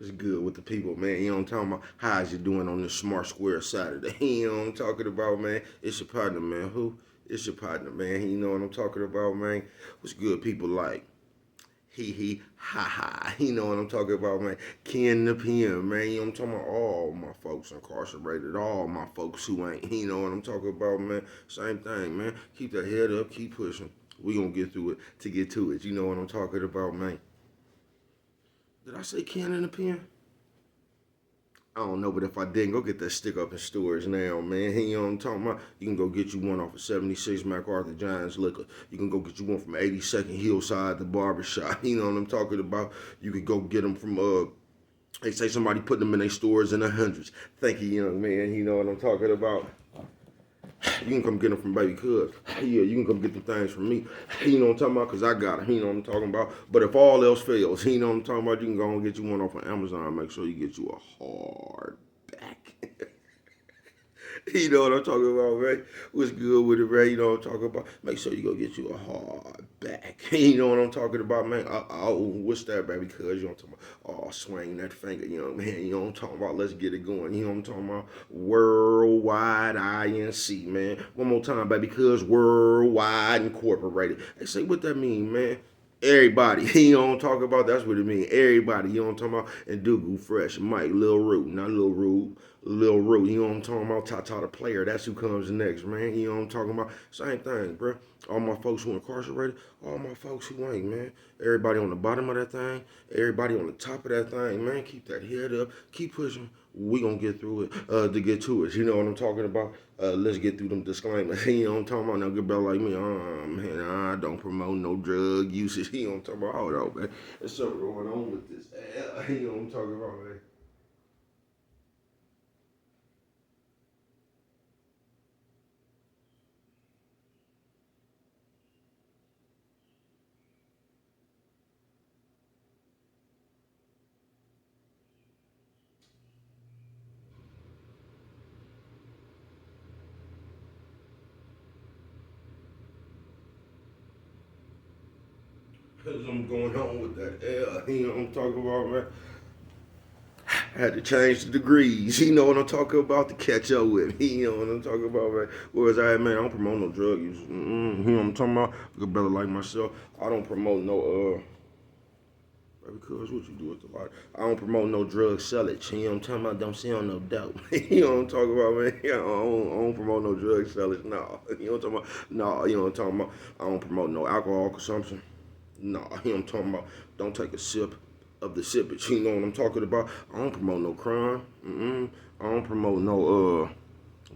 It's good with the people, man. You know what I'm talking about? How's you doing on this Smart Square Saturday? You know what I'm talking about, man? It's your partner, man. Who? It's your partner, man. You know what I'm talking about, man? What's good, people like? Ha ha. You know what I'm talking about, man? Ken the PM, man. You know what I'm talking about? All my folks incarcerated, all my folks who ain't. You know what I'm talking about, man? Same thing, man. Keep that head up, keep pushing. We gonna get through it to get to it. You know what I'm talking about, man? Did I say Ken in the PM? I don't know, but if I didn't, go get that stick up in stores now, man. You know what I'm talking about? You can go get you one off of 76 MacArthur Giants Liquor. You can go get you one from 82nd Hillside, the barbershop. You know what I'm talking about? You could go get them from, they say somebody put them in their stores in the hundreds. Thank you, young man. You know what I'm talking about? You can come get them from Baby Cuz. Yeah, you can come get them things from me. You know what I'm talking about? Because I got them. You know what I'm talking about? But if all else fails, you know what I'm talking about? You can go and get you one off of Amazon. Make sure you get you a hard back. You know what I'm talking about, right? What's good with it, right? You know what I'm talking about? Make sure you go get you a hard back. You know what I'm talking about, man? What's that, baby? Cuz you know what I'm talking about? Oh, swing that finger, you know, man. You know what I'm talking about? Let's get it going. You know what I'm talking about? Worldwide INC, man. One more time, baby, cuz Worldwide Incorporated. They say what that mean, man? Everybody, you know what I'm talking about? That's what it means. Everybody, you know what I'm talking about? And Dougal Fresh, Mike, Lil Root, not Lil Rude, Lil Root, you know what I'm talking about? Tata the player, that's who comes next, man. You know what I'm talking about? Same thing, bro. All my folks who incarcerated, all my folks who ain't, man. Everybody on the bottom of that thing, everybody on the top of that thing, man. Keep that head up, keep pushing. We gonna get through it to get to it. You know what I'm talking about? Let's get through them disclaimers. You know what I'm talking about? Now, good bell like me, man, I don't promote no drug usage. You know what I'm talking about? Hold on, man. There's something going on with this. You know what I'm talking about, man? Something going on with that air. You know what I'm talking about, man? I had to change the degrees. You know what I'm talking about to catch up with me. You know what I'm talking about, man? Whereas man, I don't promote no drug use. You know what I'm talking about? Good brother like myself, I don't promote no because what you do with the light. I don't promote no drug sellage. You know what I'm talking about? Don't sell no dope. You know what I'm talking about, man? Yeah, I don't promote no drug sellage. No. You know what I'm talking about? No. You know what I'm talking about? I don't promote no alcohol consumption. No. You know what I'm talking about? Don't take a sip of the sippage. You know what I'm talking about? I don't promote no crime. I don't promote no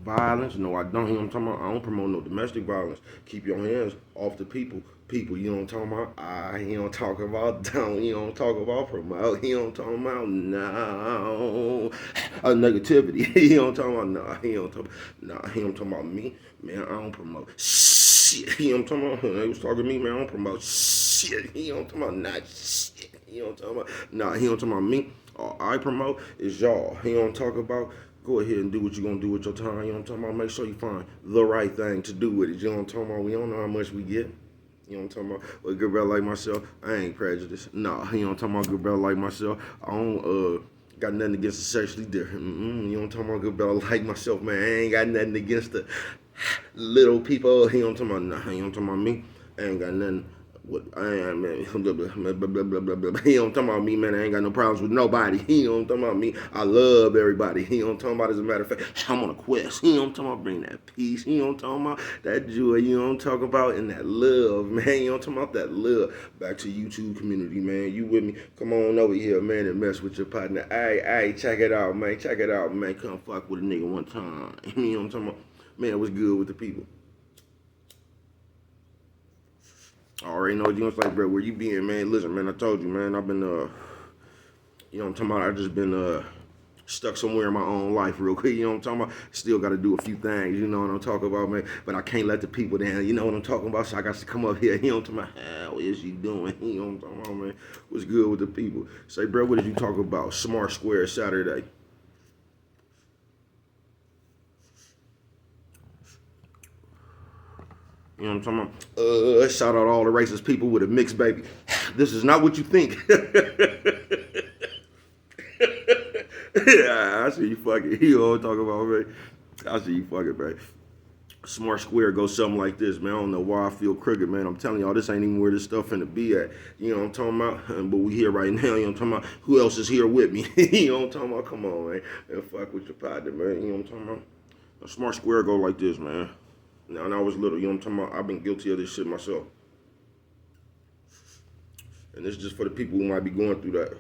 violence. No, I don't. You know what I'm talking about? I don't promote no domestic violence. Keep your hands off the people. People, you know what I'm talking about? You know what I'm talking about? Don't, you know what I'm talking about? Promote, you know what I'm talking about? No. Negativity, you know what I'm talking about? Nah, you know what I'm talking about? Nah, you know what I'm talking about me? Man, I don't promote shit. You know what I'm talking about? They was talking to me, man, I don't promote shit. You know what I'm talking about? Not shit. You know what I'm talking about? Nah, you know what I'm talking about? Me? All I promote is y'all. You know what I'm talking about? Go ahead and do what you're gonna do with your time. You know what I'm talking about? Make sure you find the right thing to do with it. You know what I'm talking about? We don't know how much we get. You know what I'm talking about? With a good brother like myself, I ain't prejudiced. Nah, you know what I'm talking about? Good brother like myself, I don't got nothing against the sexually different. You know what I'm talking about? Good brother like myself, man. I ain't got nothing against the little people. You know what I'm talking about? Nah, you know what I'm talking about? Me, I ain't got nothing. What I ain't, man, blah, blah, blah, blah, blah, blah, blah. You know what I'm talking about? Me, man, I ain't got no problems with nobody. You know what I'm talking about? Me, I love everybody. You know what I'm talking about? As a matter of fact, I'm on a quest. You know what I'm talking about? Bring that peace. You know what I'm talking about? That joy. You know what I'm talking about? And that love, man. You know what I'm talking about? That love. Back to YouTube community, man. You with me? Come on over here, man, and mess with your partner. Hey, check it out, man. Check it out, man. Come fuck with a nigga one time. You know what I'm talking about? Man, what's good with the people? I already know what you gonna say, bro. Where you been, man? Listen, man, I told you, man. I've been, you know what I'm talking about? I just been, stuck somewhere in my own life real quick. You know what I'm talking about? Still got to do a few things. You know what I'm talking about, man? But I can't let the people down. You know what I'm talking about? So I got to come up here. You know what I'm talking about? How is you doing? You know what I'm talking about, man? What's good with the people? Say, bro, what did you talk about? Smart Square Saturday. You know what I'm talking about? Shout out all the racist people with a mixed baby. This is not what you think. I see you fucking. You know what I'm talking about, man? I see you fucking, man. Smart Square goes something like this, man. I don't know why I feel crooked, man. I'm telling y'all, this ain't even where this stuff finna be at. You know what I'm talking about? But we here right now, you know what I'm talking about? Who else is here with me? You know what I'm talking about? Come on, man. And fuck with your partner, man. You know what I'm talking about? A Smart Square go like this, man. Now, when I was little, you know what I'm talking about? I've been guilty of this shit myself. And this is just for the people who might be going through that.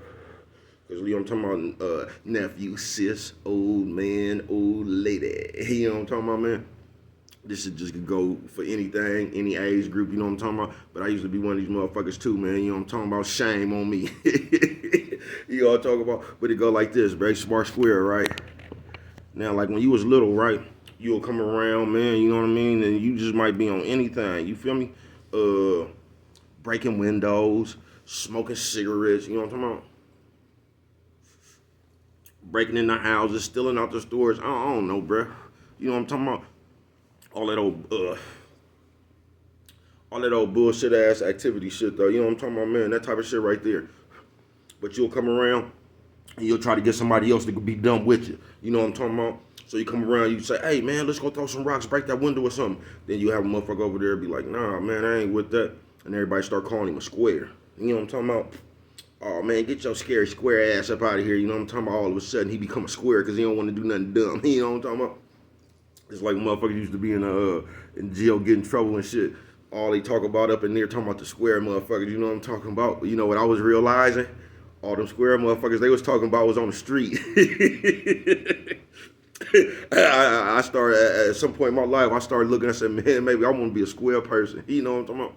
Because, you know what I'm talking about? Nephew, sis, old man, old lady. You know what I'm talking about, man? This should just go for anything, any age group, you know what I'm talking about? But I used to be one of these motherfuckers too, man. You know what I'm talking about? Shame on me. You know what I'm talking about? But it go like this, bro. Smart Square, right? Now, like when you was little, right? You'll come around, man, you know what I mean? And you just might be on anything, you feel me? Breaking windows, smoking cigarettes, you know what I'm talking about? Breaking in the houses, stealing out the stores. I don't know, bro. You know what I'm talking about? All that old bullshit ass activity shit though. You know what I'm talking about, man? That type of shit right there. But you'll come around and you'll try to get somebody else to be dumb with you. You know what I'm talking about? So you come around, you say, hey man, let's go throw some rocks, break that window or something. Then you have a motherfucker over there be like, nah man, I ain't with that. And everybody start calling him a square. You know what I'm talking about? Oh man, get your scary square ass up out of here. You know what I'm talking about? All of a sudden he become a square because he don't want to do nothing dumb. You know what I'm talking about? It's like motherfuckers used to be in jail getting in trouble and shit. All they talk about up in there talking about the square motherfuckers. You know what I'm talking about? But you know what I was realizing? All them square motherfuckers they was talking about was on the street. I started at some point in my life. I started looking. I said, man, maybe I want to be a square person. You know what I'm talking about?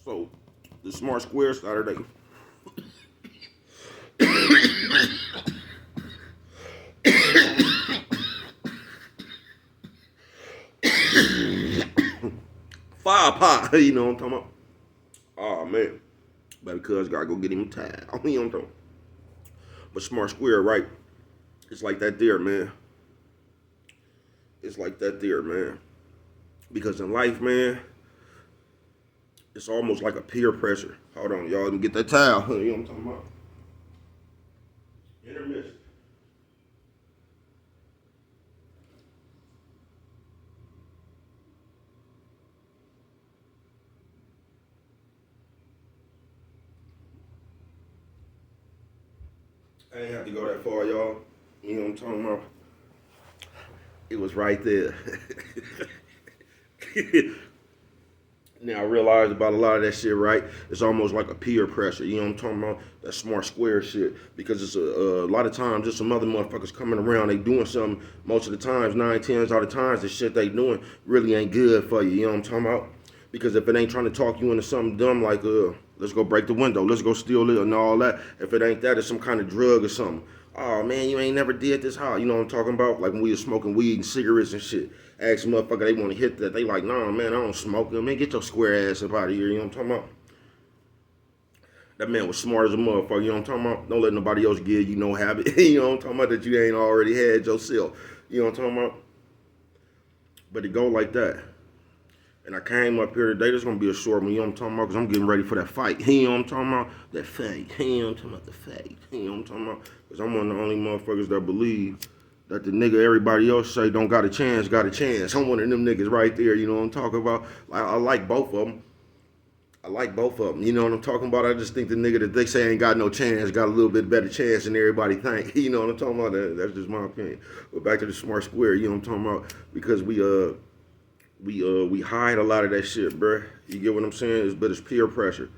So the Smart Square Saturday. Fire pot. You know what I'm talking about? Oh man. Baby cuz gotta go get him a towel. You know what I'm talking about? But Smart Square, right? It's like that there, man. It's like that there, man. Because in life, man, it's almost like a peer pressure. Hold on, y'all. Let me get that towel. You know what I'm talking about? Intermission. I ain't have to go that far, y'all. You know what I'm talking about? It was right there. Now I realized about a lot of that shit, right? It's almost like a peer pressure. You know what I'm talking about? That Smart Square shit. Because it's a lot of times just some other motherfuckers coming around. They doing something. Most of the times, 9/10 out of times, the shit they doing really ain't good for you. You know what I'm talking about? Because if it ain't trying to talk you into something dumb like let's go break the window, let's go steal it and all that. If it ain't that, it's some kind of drug or something. Oh man, you ain't never did this how? You know what I'm talking about? Like when we was smoking weed and cigarettes and shit. Ask motherfucker they want to hit that. They like, nah man, I don't smoke. Man, get your square ass up out of here. You know what I'm talking about? That man was smart as a motherfucker. You know what I'm talking about? Don't let nobody else give you no habit. You know what I'm talking about? That you ain't already had yourself. You know what I'm talking about? But it go like that. And I came up here today. This gonna be a short one. You know what I'm talking about? Because I'm getting ready for that fight. You know what I'm talking about? That fight. You know what I'm talking about? The fight. You know what I'm talking about? Because I'm one of the only motherfuckers that believe that the nigga everybody else say don't got a chance, got a chance. I'm one of them niggas right there. You know what I'm talking about? I like both of them. I like both of them. You know what I'm talking about? I just think the nigga that they say ain't got no chance got a little bit better chance than everybody think. You know what I'm talking about? That's just my opinion. But back to the Smart Square. You know what I'm talking about? Because we hide a lot of that shit, bruh. You get what I'm saying? But it's peer pressure.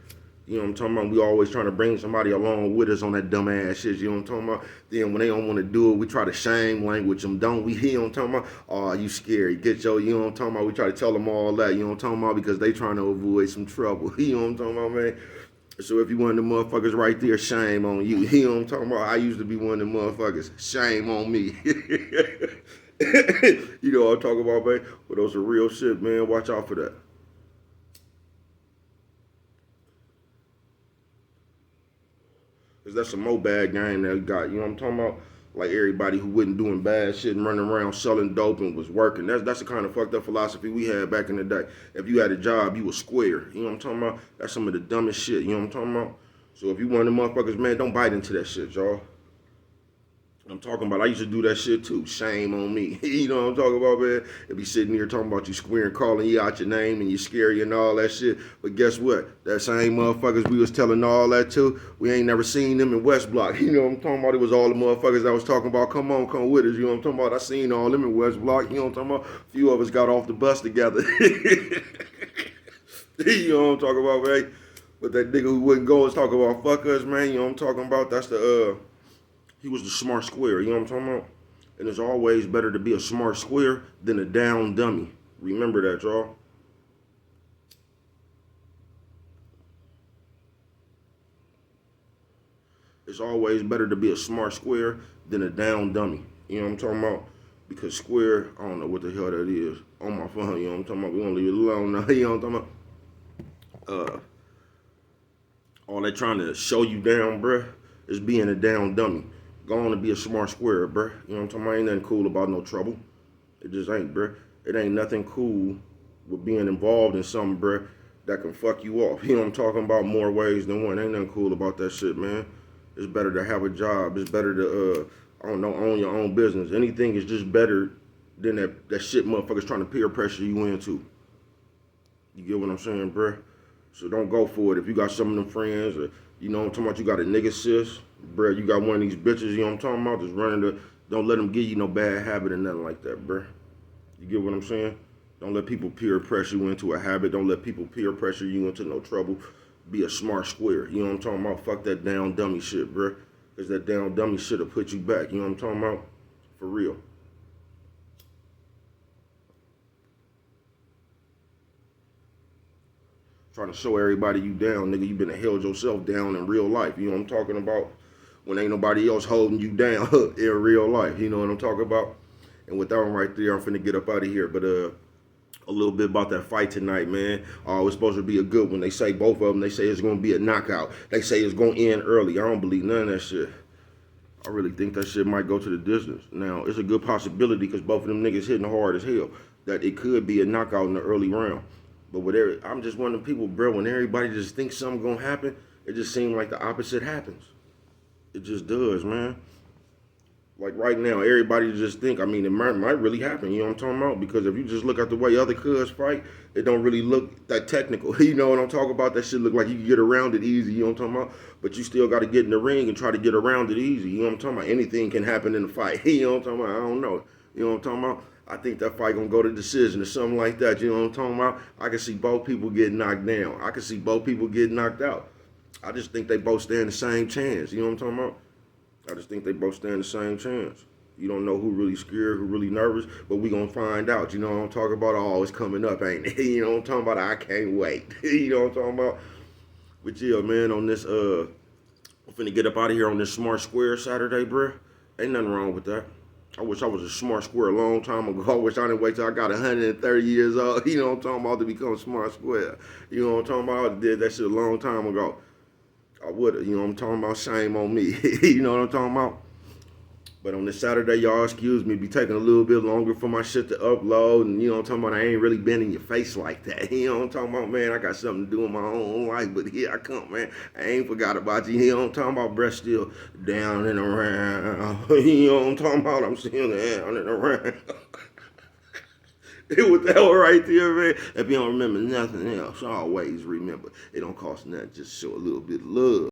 You know what I'm talking about? We always trying to bring somebody along with us on that dumb ass shit. You know what I'm talking about? Then when they don't want to do it, we try to shame language them, don't we? You know what I'm talking about? Oh, you scary. Get your, you know what I'm talking about? We try to tell them all that, you know what I'm talking about? Because they trying to avoid some trouble. You know what I'm talking about, man? So if you one of them motherfuckers right there, shame on you. You know what I'm talking about? I used to be one of them motherfuckers. Shame on me. You know what I'm talking about, man? But those are real shit, man. Watch out for that. Cause that's a more bad game that we got. You know what I'm talking about? Like everybody who wasn't doing bad shit and running around selling dope and was working. That's the kind of fucked up philosophy we had back in the day. If you had a job, you was square. You know what I'm talking about? That's some of the dumbest shit. You know what I'm talking about? So if you one of them motherfuckers, man, don't bite into that shit, y'all. I'm talking about, I used to do that shit too. Shame on me. You know what I'm talking about, man? They be sitting here talking about you squaring, calling you out your name and you scary and all that shit. But guess what? That same motherfuckers we was telling all that to, we ain't never seen them in West Block. You know what I'm talking about? It was all the motherfuckers I was talking about. Come on, come with us. You know what I'm talking about? I seen all them in West Block. You know what I'm talking about? A few of us got off the bus together. You know what I'm talking about, man? But that nigga who wouldn't go was talking about fuck us, man. You know what I'm talking about? That's the he was the smart square, you know what I'm talking about? And it's always better to be a smart square than a down dummy. Remember that, y'all. It's always better to be a smart square than a down dummy. You know what I'm talking about? Because square, I don't know what the hell that is on my phone, you know what I'm talking about? We're gonna leave it alone now, you know what I'm talking about? All they trying to show you down, bruh, is being a down dummy. Go on and be a smart square, bruh. You know what I'm talking about? Ain't nothing cool about no trouble. It just ain't, bruh. It ain't nothing cool with being involved in something, bruh, that can fuck you off. You know what I'm talking about? More ways than one. Ain't nothing cool about that shit, man. It's better to have a job. It's better to, I don't know, own your own business. Anything is just better than that shit motherfuckers trying to peer pressure you into. You get what I'm saying, bruh? So don't go for it. If you got some of them friends, or you know what I'm talking about, you got a nigga sis, bruh, you got one of these bitches, you know what I'm talking about, just running the, don't let them give you no bad habit or nothing like that, bruh. You get what I'm saying? Don't let people peer pressure you into a habit. Don't let people peer pressure you into no trouble. Be a smart square. You know what I'm talking about? Fuck that down dummy shit, bruh. Because that down dummy shit will put you back. You know what I'm talking about? For real. Trying to show everybody you down, nigga. You been held yourself down in real life. You know what I'm talking about? When ain't nobody else holding you down in real life. You know what I'm talking about? And with that one right there, I'm finna get up out of here. But a little bit about that fight tonight, man. It's supposed to be a good one. They say both of them. They say it's gonna be a knockout. They say it's gonna end early. I don't believe none of that shit. I really think that shit might go to the distance. Now, it's a good possibility because both of them niggas hitting hard as hell that it could be a knockout in the early round. But with I'm just one of the people, bro, when everybody just thinks something gonna happen, it just seems like the opposite happens. It just does, man. Like right now, everybody just think, I mean, it might really happen, you know what I'm talking about? Because if you just look at the way other cuz fight, it don't really look that technical. You know what I'm talking about? That shit look like you can get around it easy, you know what I'm talking about? But you still got to get in the ring and try to get around it easy, you know what I'm talking about? Anything can happen in the fight, you know what I'm talking about? I don't know, you know what I'm talking about? I think that fight gonna go to decision or something like that, you know what I'm talking about? I can see both people get knocked down. I can see both people get knocked out. I just think they both stand the same chance, you know what I'm talking about? I just think they both stand the same chance. You don't know who really scared, who really nervous, but we gonna find out. You know what I'm talking about? Oh, it's coming up, ain't it? You know what I'm talking about? I can't wait. You know what I'm talking about? But yeah, man, on this, I'm finna get up out of here on this Smart Square Saturday, bruh. Ain't nothing wrong with that. I wish I was a smart square a long time ago. I wish I didn't wait till I got 130 years old, you know what I'm talking about, to become smart square. You know what I'm talking about? I did that shit a long time ago. I would've, you know what I'm talking about? Shame on me. You know what I'm talking about? But on this Saturday, y'all, excuse me, be taking a little bit longer for my shit to upload. And you know what I'm talking about? I ain't really been in your face like that. You know what I'm talking about, man? I got something to do in my own life, but here I come, man. I ain't forgot about you. You know what I'm talking about? Breast still down and around. You know what I'm talking about? I'm still down and around. It was that one right there, man. If you don't remember nothing else, always remember, it don't cost nothing. Just show a little bit of love.